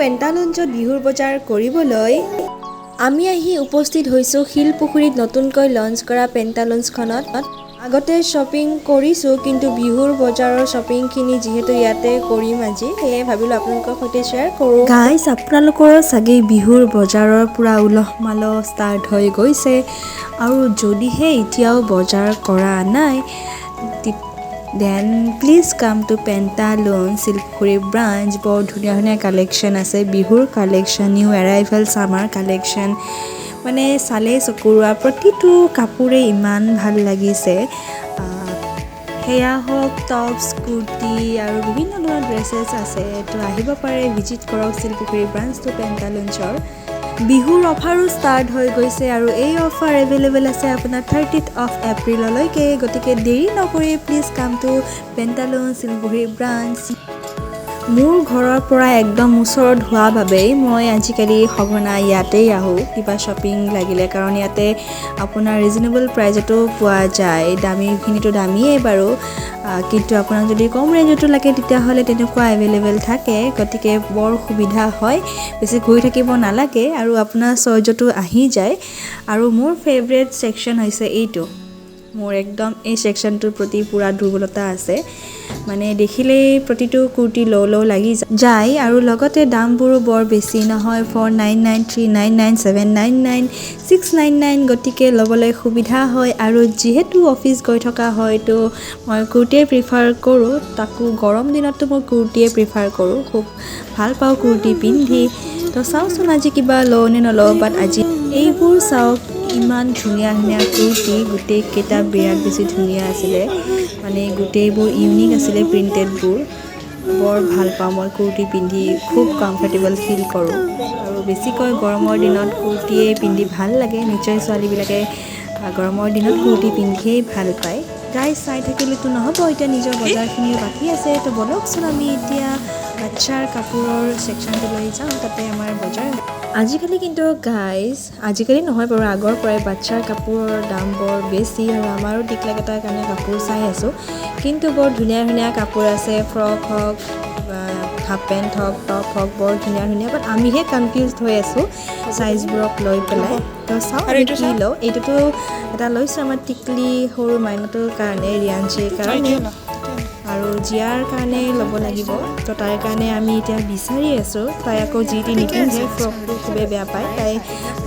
পেণ্টালুনছত বিহুৰ বজাৰ কৰিবলৈ আমি আহি উপস্থিত হৈছোঁ শিলপুখুৰীত নতুনকৈ লঞ্চ কৰা পেণ্টালুন্সখনত। আগতে শ্বপিং কৰিছোঁ, কিন্তু বিহুৰ বজাৰৰ শ্বপিংখিনি যিহেতু ইয়াতে কৰিম আজি, সেয়ে ভাবিলোঁ আপোনালোকৰ সৈতে শ্বেয়াৰ কৰোঁ। গাইজ, আপোনালোকৰ চাগে বিহুৰ বজাৰৰ পূৰা উলহ মালহ ষ্টাৰ্ট হৈ গৈছে, আৰু যদিহে এতিয়াও বজাৰ কৰা নাই then please come to Pantaloons Silpukhuri branch. বৰ ধুনীয়া ধুনীয়া কালেকশ্যন আছে, বিহুৰ collection, new arrival summer collection, মানে চালে চকুৰোৱা প্ৰতিটো কাপোৰে ইমান ভাল লাগিছে। সেয়া হওক টপছ, কুৰ্তি আৰু বিভিন্ন ধৰণৰ ড্ৰেছেছ আছে। তো আহিব পাৰে, ভিজিট কৰক শিলপুখুৰী ব্ৰাঞ্চটো পেণ্টালুন্সৰ। বিহুৰ অফাৰো ষ্টাৰ্ট হৈ গৈছে, আৰু এই অফাৰ এভেইলেবল আছে আপোনাৰ 30th of এপ্ৰিললৈকে। গতিকে দেৰি নকৰি please come to Pantaloons Silpukhuri branch. মোৰ ঘৰৰ পৰা একদম ওচৰত হোৱা বাবেই মই আজিকালি সঘনাই ইয়াতেই আহোঁ কিবা শ্বপিং লাগিলে, কাৰণ ইয়াতে আপোনাৰ ৰিজনেবল প্ৰাইজতো পোৱা যায়। দামীখিনিতো দামীয়েই বাৰু, কিন্তু আপোনাক যদি কম ৰেঞ্জতো লাগে তেতিয়াহ'লে তেনেকুৱা এভেইলেবল থাকে। গতিকে বৰ সুবিধা হয়, বেছি ঘূৰি থাকিব নালাগে আৰু আপোনাৰ চইজতো আহি যায়। আৰু মোৰ ফেভৰেট ছেকশ্যন হৈছে এইটো। মোৰ একদম এই ছেকশ্যনটোৰ প্ৰতি পূৰা দুৰ্বলতা আছে, মানে দেখিলেই প্ৰতিটো কুৰ্তি লওঁ লওঁ লাগি যায়। আৰু লগতে দামবোৰো বৰ বেছি নহয়, 499, 399, 799, 699, গতিকে ল'বলৈ সুবিধা হয়। আৰু যিহেতু অফিচ গৈ থকা হয়, তো মই কুৰ্তিয়ে প্ৰিফাৰ কৰোঁ, তাকো গৰম দিনততো মই কুৰ্তিয়ে প্ৰিফাৰ কৰোঁ, খুব ভাল পাওঁ কুৰ্তি পিন্ধি। তো চাওঁচোন আজি কিবা লওঁ নে নলওঁ, বাট আজি এইবোৰ চাওক, ইমান ধুনীয়া ধুনীয়া কুৰ্তি, গোটেইকেইটা বিৰাট বেছি ধুনীয়া আছিলে, মানে গোটেইবোৰ ইউনিক আছিলে প্ৰিণ্টেডবোৰ। বৰ ভাল পাওঁ মই কুৰ্তি পিন্ধি, খুব কমফৰ্টেবল ফিল কৰোঁ, আৰু বেছিকৈ গৰমৰ দিনত কুৰ্তিয়ে পিন্ধি ভাল লাগে। নিশ্চয় ছোৱালীবিলাকে গৰমৰ দিনত কুৰ্তি পিন্ধিয়েই ভাল পায়। গাইজ, চাই থাকিলেতো নহ'ব, এতিয়া নিজৰ বজাৰখিনিও বাকী আছে। তো বলকচোন আমি এতিয়া বাচ্ছাৰ কাপোৰৰ ছেকশ্যনটোলৈ যাওঁ, তাতে আমাৰ বজাৰ। আজিকালি কিন্তু গাইজ, আজিকালি নহয় বাৰু, আগৰ পৰাই বাচ্ছাৰ কাপোৰৰ দাম বৰ বেছি, আৰু আমাৰো টিক লাগ এটাৰ কাৰণে কাপোৰ চাই আছোঁ। কিন্তু বৰ ধুনীয়া ধুনীয়া কাপোৰ আছে, ফ্ৰক হওক, হাফ পেণ্ট হওক, টপ হওক, বৰ ধুনীয়া ধুনীয়া। বাট আমিহে কনফিউজড হৈ আছোঁ চাইজবোৰক লৈ পেলাই। তো চাওঁ আমি কি লওঁ। এইটোতো এটা লৈছোঁ আমাৰ টিকলি সৰু মাইনাটোৰ কাৰণে, ৰিয়াঞ্চিৰ কাৰণে, আৰু জীয়াৰ কাৰণে ল'ব লাগিব। তো তাইৰ কাৰণে আমি এতিয়া বিচাৰি আছোঁ। তাই আকৌ যি টি নিপিন্ধে, ফ্ৰকটো খুবেই বেয়া পায়, তাই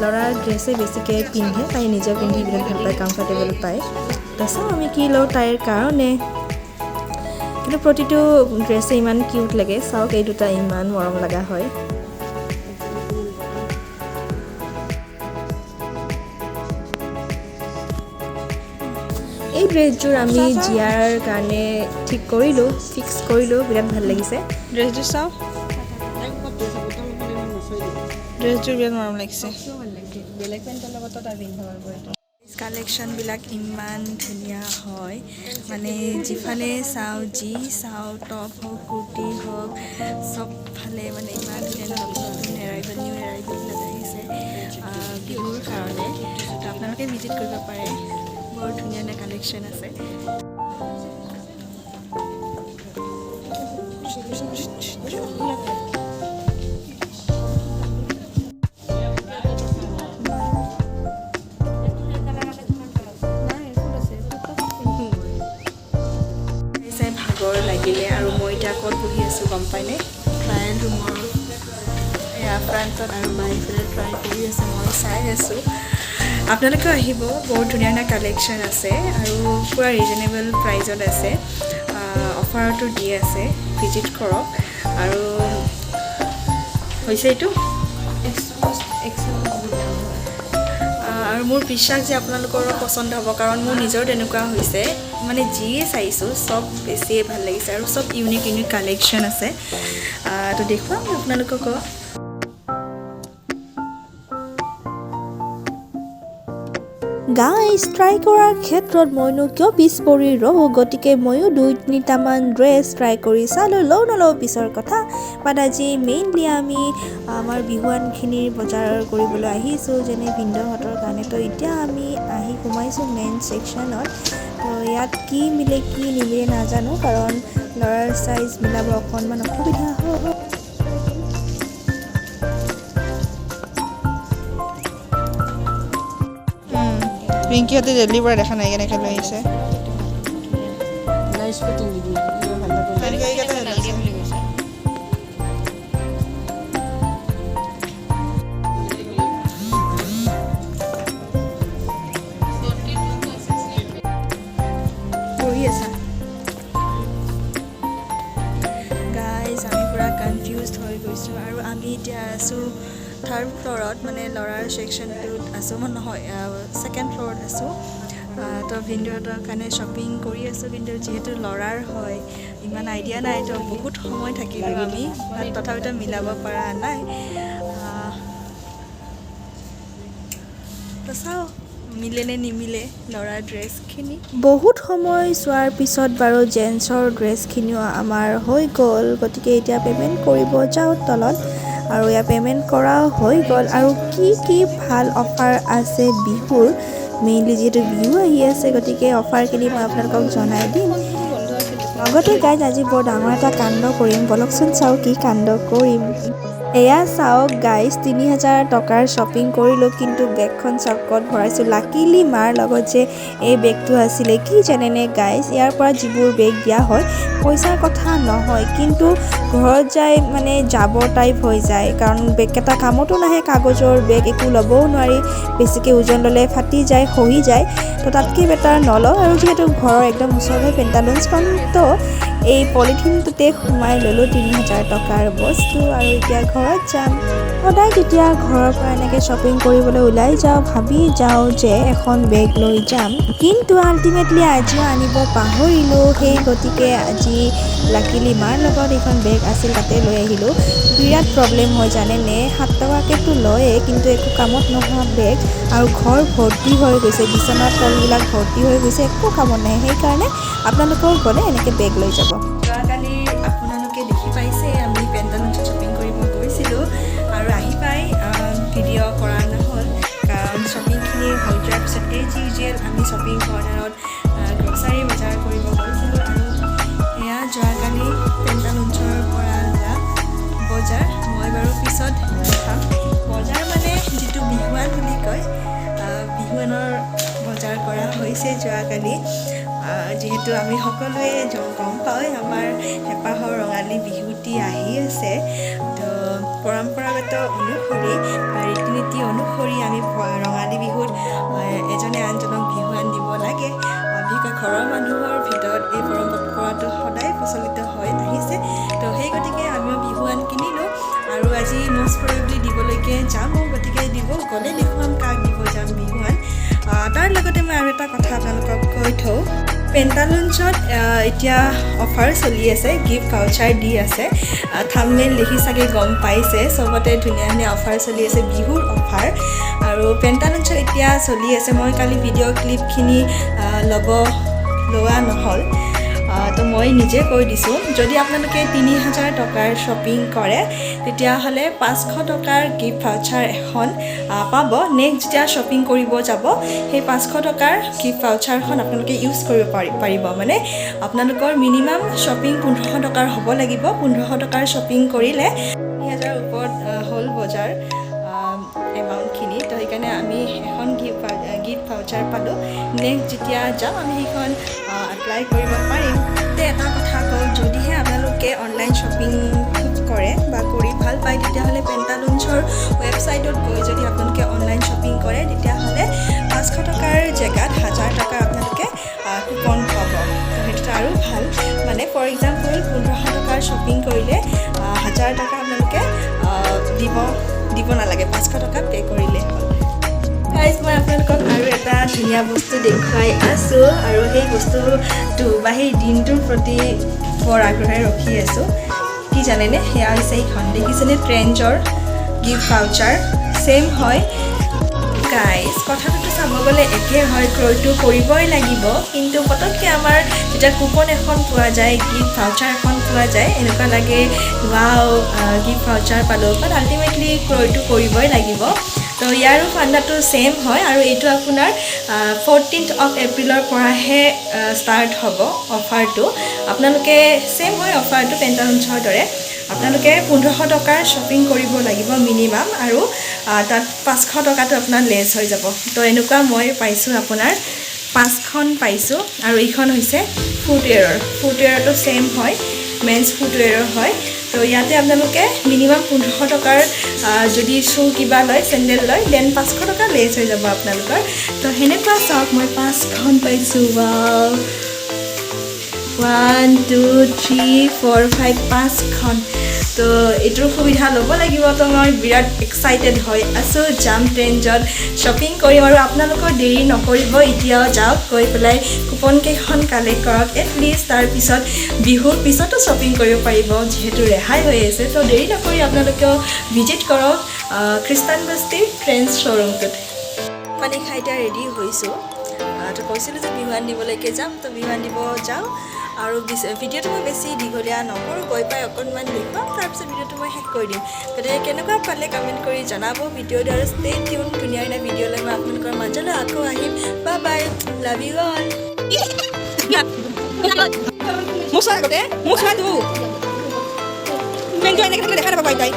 ল'ৰাৰ ড্ৰেছে বেছিকৈ পিন্ধে, তাই নিজে পিন্ধি বিৰাট ভাল পায়, কমফৰ্টেবল পায়। তো চাওঁ আমি কি লওঁ তাইৰ কাৰণে। কিন্তু প্ৰতিটো ড্ৰেছে ইমান কিউট লাগে, চাওক এই দুটা ইমান মৰম লগা হয়। এই ড্ৰেছযোৰ আমি জীয়াৰ কাৰণে ঠিক কৰিলোঁ, ফিক্স কৰিলোঁ, বিৰাট ভাল লাগিছে। ড্ৰেছযোৰ চাওঁ, ড্ৰেছযোৰ বিৰাট মৰম লাগিছে। বেলেগ পেণ্টৰ লগতো তাৰ পিন্ধিব পাৰিব। এইটো কালেকশ্যনবিলাক ইমান ধুনীয়া হয়, মানে যিফালে চাওঁ, যি চাওঁ, টপ হওক, কুৰ্তি হওক, চবফালে মানে ইমান ধুনীয়া নতুন নিউ এৰাইভেলবিলাক আহিছে বিহুৰ কাৰণে। তো আপোনালোকে ভিজিট কৰিব পাৰে, বৰ ধুনীয়া ধুনীয়া কালেকশ্যন আছে। ভাগৰ লাগিলে, আৰু মই এতিয়া ক'ত বহি আছোঁ গম পাইনে? ট্ৰায়েল ৰুমৰ এয়া ফ্ৰণ্টত, আৰু বাহিৰফালে ট্ৰাই কৰি আছে, মই চাই আছোঁ। আপোনালোকেও আহিব, বহুত ধুনীয়া ধুনীয়া কালেকশ্যন আছে, আৰু পূৰা ৰিজনেবল প্ৰাইজত আছে, অফাৰতো দি আছে, ভিজিট কৰক। আৰু হৈছে এইটো আৰু মোৰ বিশ্বাস যে আপোনালোকৰো পচন্দ হ'ব, কাৰণ মোৰ নিজৰ তেনেকুৱা হৈছে, মানে যিয়ে চাইছোঁ চব বেছিয়ে ভাল লাগিছে, আৰু চব ইউনিক ইউনিক কালেকশ্যন আছে। তো দেখুৱাম আপোনালোকক। গাইজ, ট্ৰাই কৰাৰ ক্ষেত্ৰত মইনো কিয় পিছ পৰি ৰওঁ, গতিকে ময়ো 2-3টামান ড্ৰেছ ট্ৰাই কৰি চালোঁ, লওঁ নলওঁ পিছৰ কথা। বাট আজি মেইনলি আমি আমাৰ বিহুৱানখিনিৰ বজাৰ কৰিবলৈ আহিছোঁ, যেনে ভিনদেউহঁতৰ কাৰণে। তো এতিয়া আমি আহি সোমাইছোঁ মেইন ছেকশ্যনত। তো ইয়াত কি মিলে কি নিমিলে নাজানো, কাৰণ ল'ৰাৰ চাইজ মিলাব অকণমান অসুবিধা হয়। পিংকিহঁতে দিল্লীৰ পৰা দেখা নাই কেনেকৈ লৈ আহিছে পঢ়ি আছা গাইজ আমি পুৰা কনফিউজড হৈ গৈছোঁ আৰু আমি এতিয়া আছোঁ থাৰ্ড ফ্ল'ৰত মানে ল'ৰাৰ ছেকশ্যনটোত আছোঁ মই নহয় ছেকেণ্ড ফ্ল'ৰত আছোঁ তো ভিনদেউহঁতৰ কাৰণে শ্বপিং কৰি আছোঁ কিন্তু যিহেতু ল'ৰাৰ হয় ইমান আইডিয়া নাই তো বহুত সময় থাকিলোঁ আমি তথাপিতো মিলাব পৰা নাই তো চাওঁ মিলে নে নিমিলে ল'ৰাৰ ড্ৰেছখিনি বহুত সময় চোৱাৰ পিছত বাৰু জেন্টছৰ ড্ৰেছখিনিও আমাৰ হৈ গ'ল গতিকে এতিয়া পে'মেণ্ট কৰিব যাওঁ তলত আৰু ইয়াৰ পে'মেণ্ট কৰাও হৈ গ'ল আৰু কি ভাল অফাৰ আছে বিহুৰ মেইনলি যিহেতু বিহু আহি আছে গতিকে অফাৰখিনি মই আপোনালোকক জনাই দিম লগতে গাইজ আজি বৰ ডাঙৰ এটা কাণ্ড কৰিম বলকচোন চাওঁ কি কাণ্ড কৰিম এয়া চাওক গাইজ ৩,০০০ টকাৰ শ্বপিং কৰিলোঁ কিন্তু বেগখন চাওক ক'ত ভৰাইছোঁ লাকিলি মাৰ লগত যে এই বেগটো আছিলে কি জানেনে গাইজ ইয়াৰ পৰা যিবোৰ বেগ দিয়া হয় পইচাৰ কথা নহয় কিন্তু ঘৰত যাই মানে যাব টাইপ হৈ যায় কাৰণ বেগকেইটা কামতো নাহে কাগজৰ বেগ একো ল'বও নোৱাৰি বেছিকৈ ওজন ল'লে ফাটি যায় খহি যায় তো তাতকৈ বেটাৰ নলওঁ আৰু যিহেতু ঘৰৰ একদম ওচৰতে পেণ্টালুন্সখন তো এই পলিথিনটোতে সোমাই ল'লোঁ ৩,০০০ টকাৰ বস্তু আৰু এতিয়া ঘৰত যাম সদায় যেতিয়া ঘৰৰ পৰা এনেকৈ শ্বপিং কৰিবলৈ ওলাই যাওঁ ভাবি যাওঁ যে এখন বেগ লৈ যাম কিন্তু আল্টিমেটলি আজিও আনিব পাহৰিলোঁ সেই গতিকে আজি লাকিলি মাৰ লগত এইখন বেগ আছিল তাতে লৈ আহিলোঁ বিৰাট প্ৰব্লেম হয় জানেনে 7 টকাকেতো লয়ে কিন্তু একো কামত নোহোৱা বেগ আৰু ঘৰ ভৰ্তি হৈ গৈছে বিচনাৰ তলবিলাক ভৰ্তি হৈ গৈছে একো কামত নাই সেইকাৰণে আপোনালোকেও গ'লে এনেকৈ বেগ লৈ যাব যোৱাকালি আপোনালোকে দেখি পাইছে আমি পেণ্টালুন্সত শ্বপিং কৰিব গৈছিলোঁ আৰু আহি পাই ভিডিঅ' কৰা নহ'ল কাৰণ শ্বপিংখিনি হৈ যোৱাৰ পিছত এই ইউজুৱেল আমি শ্বপিং কৰ্ণাৰত গ্ৰ'চাৰী বজাৰ কৰিব গৈছিলোঁ আৰু এয়া যোৱাকালি পেণ্টালুন্সৰ পৰা লোৱা বজাৰ মই বাৰু পিছত দেখাম বজাৰ মানে যিটো বিহুৱান বুলি কয় বিহুৱানৰ বজাৰ কৰা হৈছে যোৱাকালি যিহেতু আমি সকলোৱে গম পাওঁ আমাৰ হেঁপাহৰ ৰঙালী বিহুটি আহি আছে তো পৰম্পৰাগত অনুসৰি ৰীতি নীতি অনুসৰি আমি ৰঙালী বিহুত এজনে আনজনক বিহুৱান দিব লাগে বিশেষকৈ ঘৰৰ মানুহৰ ভিতৰত এই পৰম্পৰাটো সদায় প্ৰচলিত হৈ আহিছে তো সেই গতিকে আমিও বিহুৱান কিনিলোঁ আৰু আজি মষ্ট প্ৰবেবলি দিবলৈকে যাম গতিকে দিব গ'লে দেখুৱাম কাক দিব যাম বিহুৱান তাৰ লগতে মই আৰু এটা কথা আপোনালোকক কৈ থওঁ পেণ্টালুন্সত এতিয়া অফাৰ চলি আছে গিফ্ট ভাউচাৰ দি আছে থাম্বনেইল দেখি চাগে গম পাইছে চবতে ধুনীয়া ধুনীয়া অফাৰ চলি আছে বিহুৰ অফাৰ আৰু পেণ্টালুন্সত এতিয়া চলি আছে মই কালি ভিডিঅ' ক্লিপখিনি লোৱা নহ'ল তো মই নিজে কৈ দিছোঁ যদি আপোনালোকে ৩,০০০ টকাৰ শ্বপিং কৰে তেতিয়াহ'লে 500 টকাৰ গিফ্ট ভাউচাৰ এখন পাব নেক্সট যেতিয়া শ্বপিং কৰিব যাব সেই 500 টকাৰ গিফ্ট ভাউচাৰখন আপোনালোকে ইউজ কৰিব পাৰিব মানে আপোনালোকৰ মিনিমাম শ্বপিং 1,500 টকাৰ হ'ব লাগিব 1,500 টকাৰ শ্বপিং কৰিলে ৩,০০০ ওপৰত হ'ল বজাৰ এমাউণ্টখিনি তো সেইকাৰণে আমি এখন গিফ্ট ভাউচাৰ পালোঁ নেক্সট যেতিয়া যাম আমি সেইখন এপ্লাই কৰিব পাৰিম এটা কথা কওঁ যদিহে আপোনালোকে অনলাইন শ্বপিং কৰে বা কৰি ভাল পায় তেতিয়াহ'লে পেণ্টালুন্সৰ ৱেবছাইটত গৈ যদি আপোনালোকে অনলাইন শ্বপিং কৰে তেতিয়াহ'লে 500 টকাৰ জেগাত 1,000 টকা আপোনালোকে কুপন পাব তো সেইটো আৰু ভাল মানে ফৰ এক্সাম্পল 1,500 টকাৰ শ্বপিং কৰিলে 1,000 টকা আপোনালোকে দিব নালাগে 500 টকা পে' কৰিলে হ'ল গাইজ মই আপোনালোকক আৰু এটা ধুনীয়া বস্তু দেখুৱাই আছোঁ আৰু সেই বস্তুটো বা সেই দিনটোৰ প্ৰতি বৰ আগ্ৰহেৰে ৰখি আছোঁ কি জানেনে সেয়া হৈছে এইখন দেখিছেনে ট্ৰেণ্ডৰ গিফ্ট ভাউচাৰ ছেইম হয় গাইজ কথাটোতো চাব গ'লে একে হয় ক্ৰয়টো কৰিবই লাগিব কিন্তু পটককৈ আমাৰ যেতিয়া কুপন এখন পোৱা যায় গিফ্ট ভাউচাৰ এখন পোৱা যায় এনেকুৱা লাগে ৱাও গিফ্ট ভাউচাৰ পালোঁ বাট আল্টিমেটলি ক্ৰয়টো কৰিবই লাগিব তো ইয়াৰো ফাণ্ডাটো ছেইম হয় আৰু এইটো আপোনাৰ 14th of এপ্ৰিলৰ পৰাহে ষ্টাৰ্ট হ'ব অফাৰটো আপোনালোকে ছেইম হয় অফাৰটো পেণ্টালুন্সৰ দৰে আপোনালোকে 1500 টকাৰ শ্বপিং কৰিব লাগিব মিনিমাম আৰু তাত 500 টকাটো আপোনাৰ লেছ হৈ যাব তো এনেকুৱা মই পাইছোঁ আপোনাৰ 5খন পাইছোঁ আৰু এইখন হৈছে ফুটৱেৰটো সেম হয় মেন্স ফুটৱেৰৰ হয় তো ইয়াতে আপোনালোকে মিনিমাম 1500 টকাৰ যদি শ্বু কিবা লয় চেণ্ডেল লয় দেন 500 টকা লেছ হৈ যাব আপোনালোকৰ তো সেনেকুৱা চাওক মই 5খন পাইছোঁ ৱাও 1 2 3 4 5 5খন তো এইটোৰ সুবিধা ল'ব লাগিব তো মই বিৰাট এক্সাইটেড হৈ আছোঁ যাম ট্ৰেণ্ডত শ্বপিং কৰিম আৰু আপোনালোকৰ দেৰি নকৰিব এতিয়াও যাওক গৈ পেলাই কুপন কেইখন কালেক্ট কৰক এটলিষ্ট তাৰপিছত বিহুৰ পিছতো শ্বপিং কৰিব পাৰিব যিহেতু ৰেহাই হৈ আছে তো দেৰি নকৰি আপোনালোকেও ভিজিট কৰক খ্ৰীষ্টান বস্তিৰ ট্ৰেণ্ডছ শ্ব'ৰুমটোত পানী খাই এতিয়া ৰেডি হৈছোঁ তো কৈছিলোঁ যে বিহুৱান দিবলৈকে যাম তো বিহুৱান দিব যাওঁ আৰু ভিডিঅ'টো মই বেছি দীঘলীয়া নকৰোঁ গৈ পাই অকণমান দেখুৱাম তাৰপিছত ভিডিঅ'টো মই শেষ কৰি দিম গতিকে কেনেকুৱা পালে কমেণ্ট কৰি জনাব ভিডিঅ'টো আৰু ষ্টে টিউন ধুনীয়া ধুনীয়া ভিডিঅ' লৈ মই আপোনালোকৰ মাজলৈ আকৌ আহিম bye bye love you all মোক চোৱা আগতে মোক চোৱা তো দেখা নাপাবা তাই